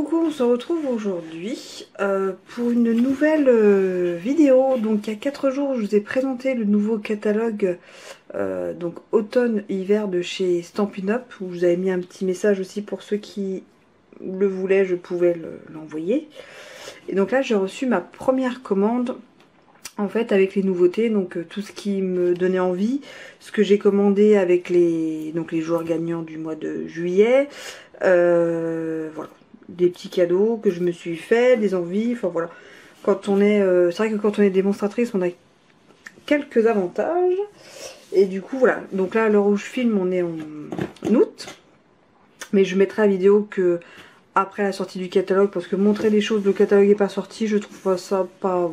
coucou, on se retrouve aujourd'hui pour une nouvelle vidéo. Donc il y a 4 jours je vous ai présenté le nouveau catalogue donc automne-hiver de chez Stampin' Up, où je vous avais mis un petit message aussi pour ceux qui le voulaient, je pouvais l'envoyer. Et donc là j'ai reçu ma première commande en fait avec les nouveautés, donc tout ce qui me donnait envie, ce que j'ai commandé avec les joueurs gagnants du mois de juillet, voilà, des petits cadeaux que je me suis fait, des envies, enfin voilà. Quand on est, c'est vrai que quand on est démonstratrice, on a quelques avantages. Et du coup voilà, donc là à l'heure où je filme on est en août, mais je mettrai la vidéo que après la sortie du catalogue, parce que montrer des choses, le catalogue n'est pas sorti, je trouve ça pas,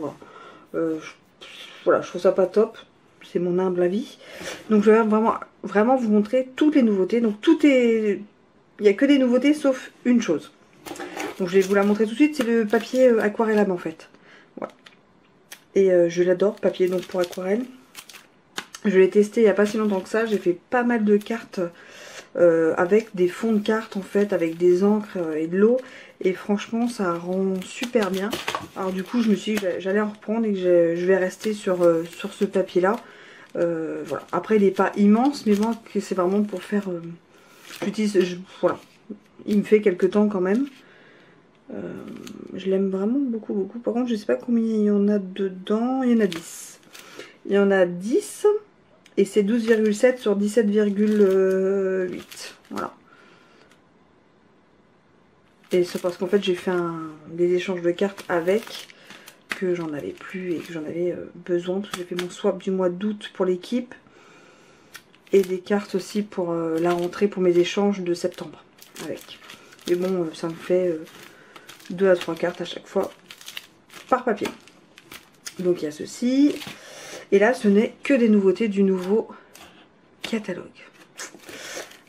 voilà, je trouve ça pas top, c'est mon humble avis. Donc je vais vraiment vous montrer toutes les nouveautés. Donc tout est, il n'y a que des nouveautés sauf une chose. Donc je vais vous la montrer tout de suite, c'est le papier aquarellable en fait. Voilà. Et je l'adore, papier donc pour aquarelle. Je l'ai testé il n'y a pas si longtemps que ça, j'ai fait pas mal de cartes avec des fonds de cartes en fait, avec des encres et de l'eau. Et franchement ça rend super bien. Alors du coup je me suis dit que j'allais en reprendre et que je vais rester sur ce papier là. Voilà. Après il n'est pas immense, mais moi c'est vraiment pour faire... j'utilise, voilà. Il me fait quelques temps quand même. Je l'aime vraiment beaucoup. Par contre je sais pas combien il y en a dedans. Il y en a 10. Il y en a 10 et c'est 12,7 sur 17,8. Voilà. Et c'est parce qu'en fait j'ai fait des échanges de cartes avec, que j'en avais plus et que j'en avais besoin, parce que j'ai fait mon swap du mois d'août pour l'équipe et des cartes aussi pour la rentrée pour mes échanges de septembre avec. Mais bon ça me fait 2 à 3 cartes à chaque fois par papier. Donc il y a ceci. Et là ce n'est que des nouveautés du nouveau catalogue.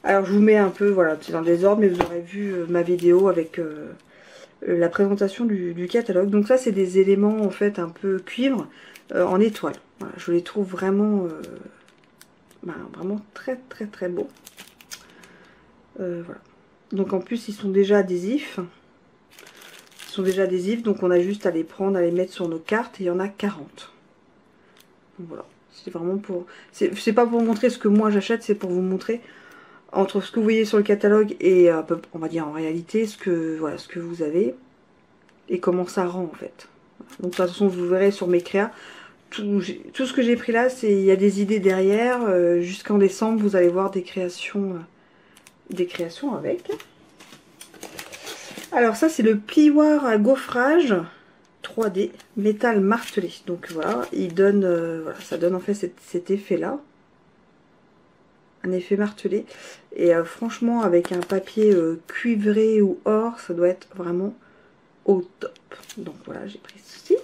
Alors je vous mets un peu, voilà, c'est dans le désordre, mais vous aurez vu ma vidéo avec la présentation du catalogue. Donc ça c'est des éléments en fait un peu cuivre en étoile. Voilà, je les trouve vraiment vraiment très beaux. Voilà. Donc en plus ils sont déjà adhésifs. Donc on a juste à les prendre, à les mettre sur nos cartes, et il y en a 40. Donc voilà, c'est vraiment pour... C'est pas pour vous montrer ce que moi j'achète, c'est pour vous montrer entre ce que vous voyez sur le catalogue et on va dire en réalité ce que vous avez et comment ça rend en fait. Donc de toute façon vous verrez sur mes créas, tout ce que j'ai pris là, il y a des idées derrière. Jusqu'en décembre vous allez voir des créations avec. Alors ça c'est le plioir à gaufrage 3D métal martelé. Donc voilà, il donne voilà, ça donne en fait cet effet là, un effet martelé. Et franchement avec un papier cuivré ou or, ça doit être vraiment au top. Donc voilà, j'ai pris ceci.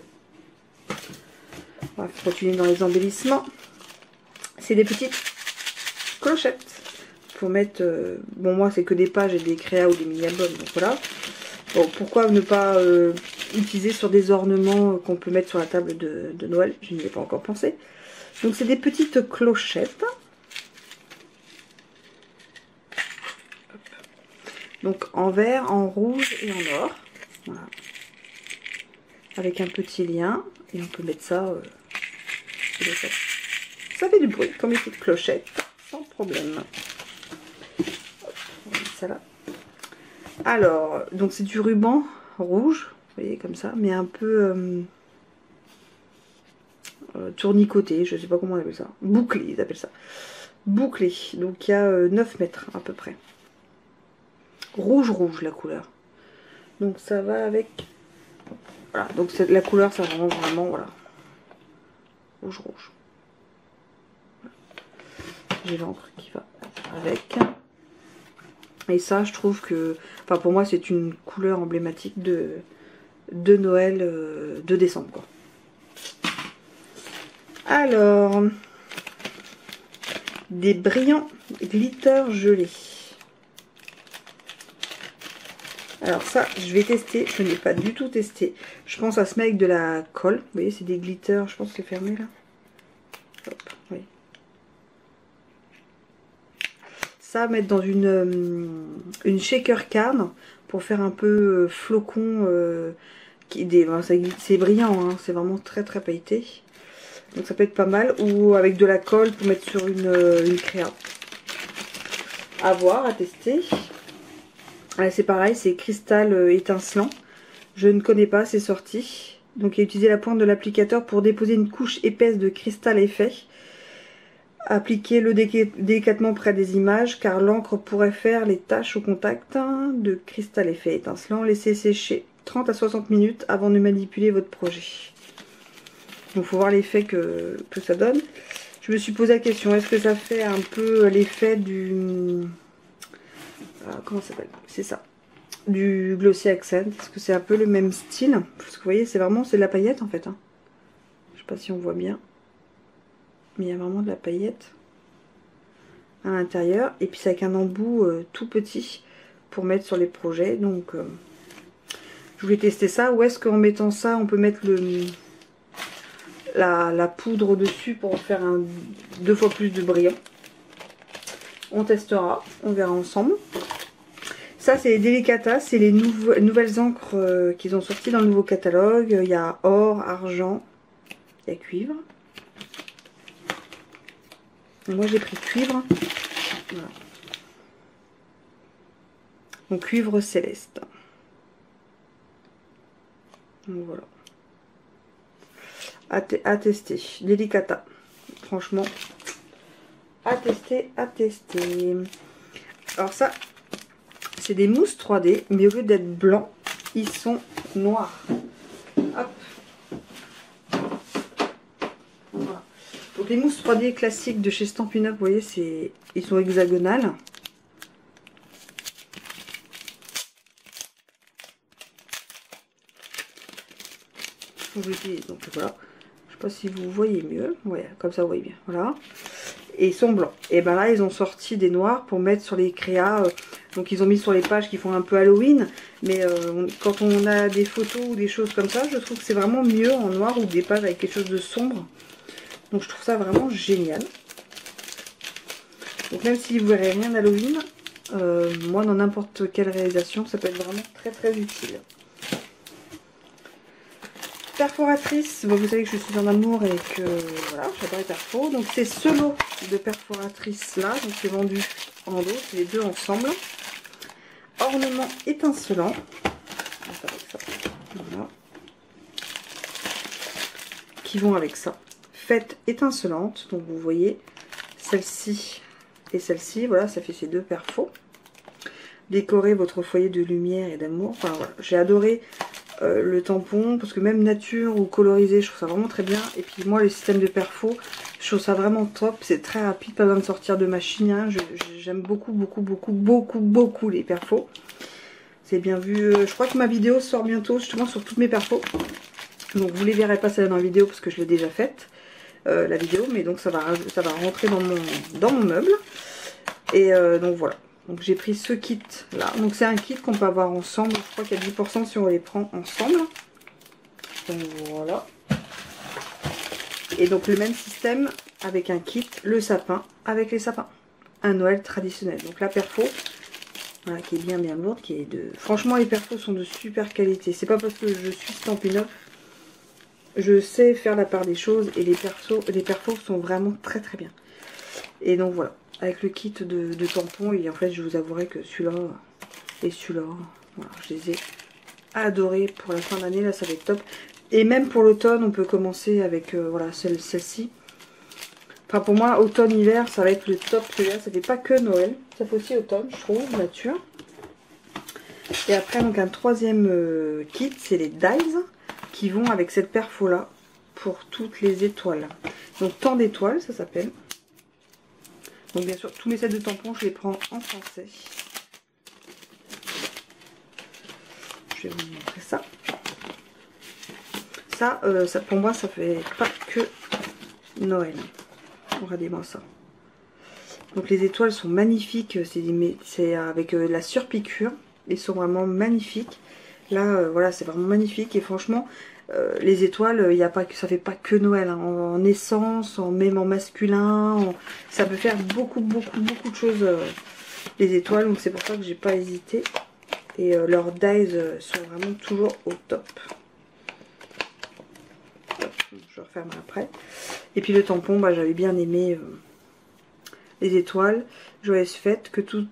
On va continuer dans les embellissements. C'est des petites clochettes pour mettre bon moi c'est que des pages et des créas ou des mini-albums, donc voilà. Bon, pourquoi ne pas utiliser sur des ornements qu'on peut mettre sur la table de Noël? Je n'y ai pas encore pensé. Donc c'est des petites clochettes. Donc en vert, en rouge et en or. Voilà. Avec un petit lien. Et on peut mettre ça. Ça fait du bruit comme les petites clochettes. Sans problème. Hop, on va mettre ça là. Alors, donc c'est du ruban rouge. Vous voyez comme ça. Mais un peu tournicoté. Je sais pas comment on appelle ça. Bouclé, ils appellent ça. Bouclé. Donc il y a 9 mètres à peu près. Rouge la couleur. Donc ça va avec... Voilà, donc la couleur ça rend vraiment, voilà. Rouge. Voilà. J'ai l'encre qui va avec. Et ça je trouve que... Enfin pour moi c'est une couleur emblématique de Noël de décembre quoi. Alors... Des brillants glitter gelés. Alors ça, je vais tester. Je n'ai pas du tout testé. Je pense à se mettre avec de la colle. Vous voyez, c'est des glitters. Je pense que c'est fermé là. Hop, oui. Ça, mettre dans une shaker can pour faire un peu flocon. C'est brillant, hein, c'est vraiment très très pailleté. Donc ça peut être pas mal. Ou avec de la colle pour mettre sur une créa. À voir, à tester. C'est pareil, c'est cristal étincelant. Je ne connais pas, c'est sorti. Donc il a utilisé la pointe de l'applicateur pour déposer une couche épaisse de cristal effet. Appliquez-le délicatement près des images car l'encre pourrait faire les taches au contact de cristal effet étincelant. Laissez sécher 30 à 60 minutes avant de manipuler votre projet. Donc il faut voir l'effet que ça donne. Je me suis posé la question, est-ce que ça fait un peu l'effet du... comment ça s'appelle? C'est ça. Du Glossy Accent. Est-ce que c'est un peu le même style? Parce que vous voyez, c'est de la paillette en fait. Hein. Je sais pas si on voit bien. Mais il y a vraiment de la paillette à l'intérieur. Et puis c'est avec un embout tout petit pour mettre sur les projets. Donc je voulais tester ça. Ou est-ce qu'en mettant ça, on peut mettre la poudre dessus pour faire 2 fois plus de brillant? On testera, on verra ensemble. Ça c'est les Delicata, c'est les nouvelles encres qu'ils ont sorties dans le nouveau catalogue. Il y a or, argent, il y a cuivre. Moi j'ai pris cuivre. Voilà. Donc cuivre céleste. Donc voilà. À tester. Delicata. Franchement. À tester, à tester. Alors ça, c'est des mousses 3D, mais au lieu d'être blancs, ils sont noirs. Hop. Voilà. Donc les mousses 3D classiques de chez Stampin' Up, vous voyez, ils sont hexagonales. Donc voilà. Je sais pas si vous voyez mieux. Ouais, comme ça vous voyez bien. Voilà. Et ils sont blancs. Et ben là, ils ont sorti des noirs pour mettre sur les créas. Donc ils ont mis sur les pages qui font un peu Halloween. Mais quand on a des photos ou des choses comme ça, je trouve que c'est vraiment mieux en noir ou des pages avec quelque chose de sombre. Donc je trouve ça vraiment génial. Donc même si vous verrez rien d'Halloween, moi dans n'importe quelle réalisation, ça peut être vraiment très très utile. Perforatrice, bon, vous savez que je suis en amour et que voilà, j'adore les perfos. Donc c'est ce lot de perforatrices là, donc c'est vendu en lot, c'est les deux ensemble. Ornement étincelant. Voilà. Qui vont avec ça. Fête étincelante, donc vous voyez celle-ci et celle-ci, voilà, ça fait ces deux perfos. Décorez votre foyer de lumière et d'amour. Enfin voilà, j'ai adoré le tampon, parce que même nature ou colorisé, je trouve ça vraiment très bien. Et puis moi, le système de perfo, je trouve ça vraiment top. C'est très rapide, pas besoin de sortir de machine. Hein. J'aime beaucoup les perfos. C'est bien vu. Je crois que ma vidéo sort bientôt, justement, sur toutes mes perfos. Donc vous les verrez pas celle-là dans la vidéo, parce que je l'ai déjà faite, la vidéo. Mais donc ça va rentrer dans mon meuble. Et donc voilà. Donc j'ai pris ce kit là. Donc c'est un kit qu'on peut avoir ensemble. Je crois qu'il y a 10% si on les prend ensemble. Donc voilà. Et donc le même système avec un kit, le sapin avec les sapins. Un Noël traditionnel. Donc la perfo, voilà, qui est bien lourde, qui est de. Franchement les perfos sont de super qualité. C'est pas parce que je suis Stampin' Up. Je sais faire la part des choses et les perfos sont vraiment très très bien. Et donc voilà. Avec le kit de tampons, et en fait je vous avouerai que celui-là et celui-là, voilà, je les ai adorés pour la fin d'année, là ça va être top. Et même pour l'automne, on peut commencer avec voilà, celle-ci. Enfin pour moi, automne-hiver, ça va être le top. Celui-là, ça fait pas que Noël, ça fait aussi automne, je trouve, nature. Et après, donc un troisième kit, c'est les dies qui vont avec cette perfo-là pour toutes les étoiles. Donc tant d'étoiles, ça s'appelle. Donc bien sûr, tous mes sets de tampons, je les prends en français. Je vais vous montrer ça. Ça pour moi, ça fait pas que Noël. Regardez-moi ça. Donc les étoiles sont magnifiques. C'est avec la surpiqûre. Ils sont vraiment magnifiques. Là, voilà, c'est vraiment magnifique. Et franchement, Les étoiles, il y a pas que ça fait pas que Noël, hein. En essence, même en masculin, ça peut faire beaucoup de choses, les étoiles. Donc c'est pour ça que j'ai pas hésité. Et leurs dies sont vraiment toujours au top. Je refermerai après. Et puis le tampon, bah, j'avais bien aimé les étoiles. Joyeuse fête, que tous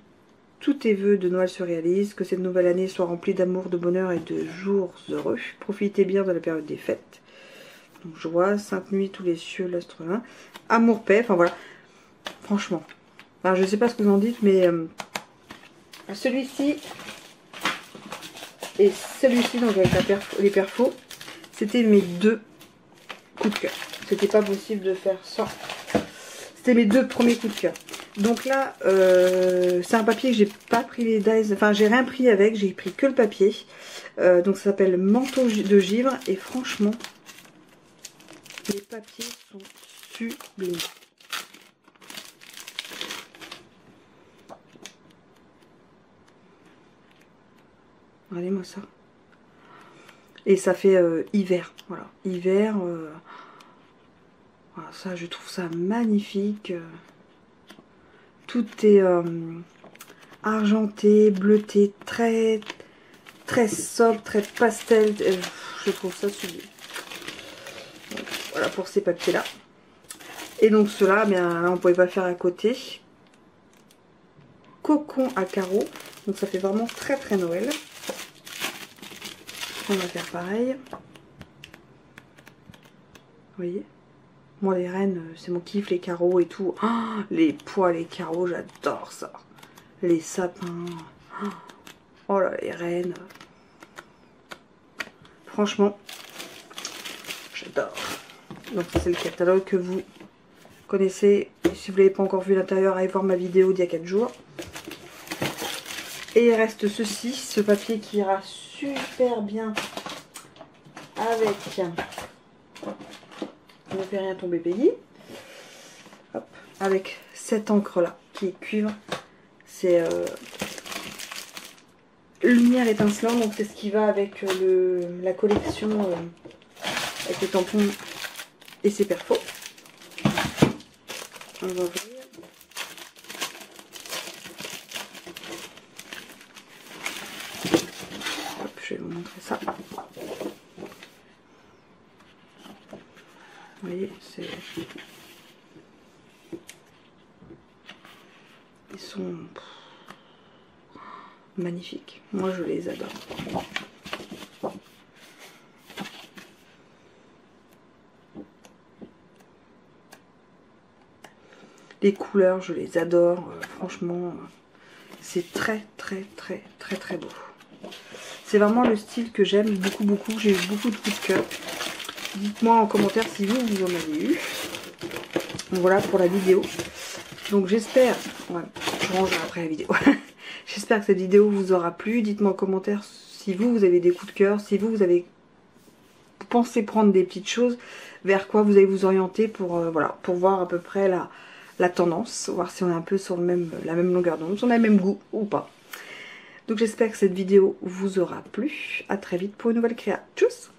tes vœux de Noël se réalisent, que cette nouvelle année soit remplie d'amour, de bonheur et de jours heureux. Profitez bien de la période des fêtes. Donc joie, sainte nuit, tous les cieux, l'astre humain. Amour, paix, enfin voilà. Franchement. Alors, je sais pas ce que vous en dites, mais celui-ci et celui-ci, donc avec les perfos, c'était mes deux coups de cœur. C'était pas possible de faire sans. C'était mes deux premiers coups de cœur. Donc là, c'est un papier que j'ai pas pris les dies, enfin j'ai rien pris avec, j'ai pris que le papier. Donc ça s'appelle Manteau de givre et franchement, les papiers sont sublimes. Regardez-moi ça. Et ça fait hiver, voilà. Hiver, voilà, ça je trouve ça magnifique. Tout est argenté, bleuté, très sobre, très pastel. Je trouve ça sublime. Donc, voilà pour ces papiers là. Et donc ceux-là, bien là on pouvait pas le faire à côté. Cocon à carreaux. Donc ça fait vraiment très Noël. On va faire pareil. Vous voyez? Moi les rennes, c'est mon kiff, les carreaux et tout. Oh, les pois, les carreaux, j'adore ça. Les sapins. Oh là, les rennes. Franchement, j'adore. Donc ça c'est le catalogue que vous connaissez. Et si vous ne l'avez pas encore vu l'intérieur, allez voir ma vidéo d'il y a 4 jours. Et il reste ceci, ce papier qui ira super bien avec... Ne fait rien tomber Peggy. Hop, avec cette encre là qui est cuivre. C'est lumière étincelante, donc c'est ce qui va avec la collection avec les tampons et ses perfos. On va ouvrir. Hop, je vais vous montrer ça. Vous voyez, c'est... Ils sont magnifiques. Moi, je les adore. Les couleurs, je les adore. Franchement, c'est très beau. C'est vraiment le style que j'aime beaucoup. J'ai eu beaucoup de coups de cœur. Dites-moi en commentaire si vous en avez eu. Donc voilà pour la vidéo. Donc j'espère, ouais, je rangerai après la vidéo. J'espère que cette vidéo vous aura plu. Dites-moi en commentaire si vous avez des coups de cœur, si vous pensez prendre des petites choses, vers quoi vous allez vous orienter pour, voilà, pour voir à peu près la tendance, voir si on est un peu sur la même longueur d'onde, si on a le même goût ou pas. Donc j'espère que cette vidéo vous aura plu. À très vite pour une nouvelle créa. Tchuss!